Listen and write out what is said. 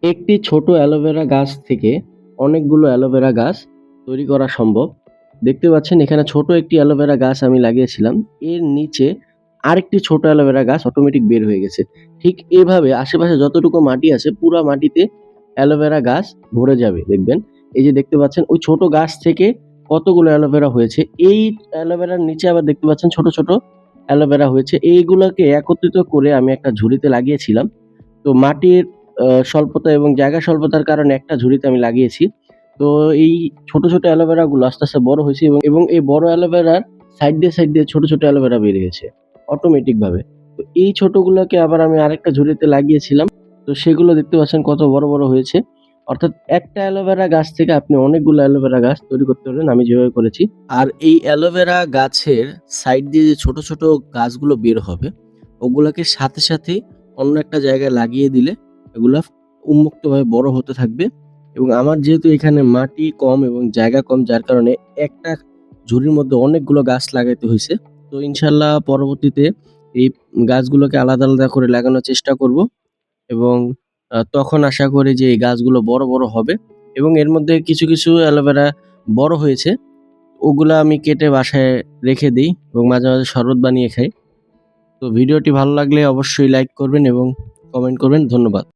একটি ছোট অ্যালোভেরা গাছ থেকে অনেকগুলো অ্যালোভেরা গাছ তৈরি করা সম্ভব। দেখতে পাচ্ছেন এখানে ছোট একটি অ্যালোভেরা গাছ আমি লাগিয়েছিলাম। এর নিচে আরেকটি ছোট অ্যালোভেরা গাছ অটোমেটিক বের হয়ে গেছে। ঠিক এভাবে আশেপাশে যতটুকু মাটি আছে পুরা মাটিতে অ্যালোভেরা গাছ ভরে যাবে দেখবেন। এই যে দেখতে পাচ্ছেন ওই ছোট গাছ থেকে কতগুলো অ্যালোভেরা হয়েছে। এই অ্যালোভেরার নিচে আবার দেখতে পাচ্ছেন ছোট, ছোট অ্যালোভেরা হয়েছে। এইগুলাকে একত্রিত করে আমি একটা ঝুড়িতে লাগিয়েছিলাম। তো মাটির স্বল্পতা এবং জায়গা স্বল্পতার কারণে একটা ঝুড়িতে আমি লাগিয়েছি। তো এই ছোট, ছোট অ্যালোভেরা গুলো আস্তে, আস্তে বড় হইছে এবং এই বড় অ্যালোভেরার সাইড দিয়ে ছোট, ছোট অ্যালোভেরা বেরিয়েছে অটোমেটিক ভাবে। তো এই ছোটগুলোকে আবার আমি আরেকটা ঝুড়িতে লাগিয়েছিলাম। তো সেগুলো দেখতে পাচ্ছেন কত বড়, বড় হয়েছে। অর্থাৎ একটা অ্যালোভেরা গাছ থেকে আপনি অনেকগুলো অ্যালোভেরা গাছ তৈরি করতে পারবেন আমি যেভাবে করেছি। আর এই অ্যালোভেরা গাছের সাইড দিয়ে যে ছোট, ছোট গাছগুলো বের হবে ওগুলাকে সাথে, সাথেই অন্য একটা জায়গায় লাগিয়ে দিলে এগুলা উন্মুক্তভাবে বড় হতে থাকবে এবং আমার যেহেতু এখানে মাটি কম এবং জায়গা কম যার কারণে একটা ঝুড়ির মধ্যে অনেকগুলো গাছ লাগাইতে হইছে। তো ইনশাআল্লাহ পরবর্তীতে এই গাছগুলোকে আলাদা, আলাদা করে লাগানোর চেষ্টা করব এবং তখন আশা করি যে এই গাছগুলো বড়, বড় হবে এবং এর মধ্যে কিছু, কিছু অ্যালোভেরা বড় হয়েছে। ওগুলা আমি কেটে বাসায় রেখে দেই এবং মাঝে, মাঝে শরবত বানিয়ে খাই। তো ভিডিওটি ভালো লাগলে অবশ্যই লাইক করবেন এবং কমেন্ট করবেন। ধন্যবাদ।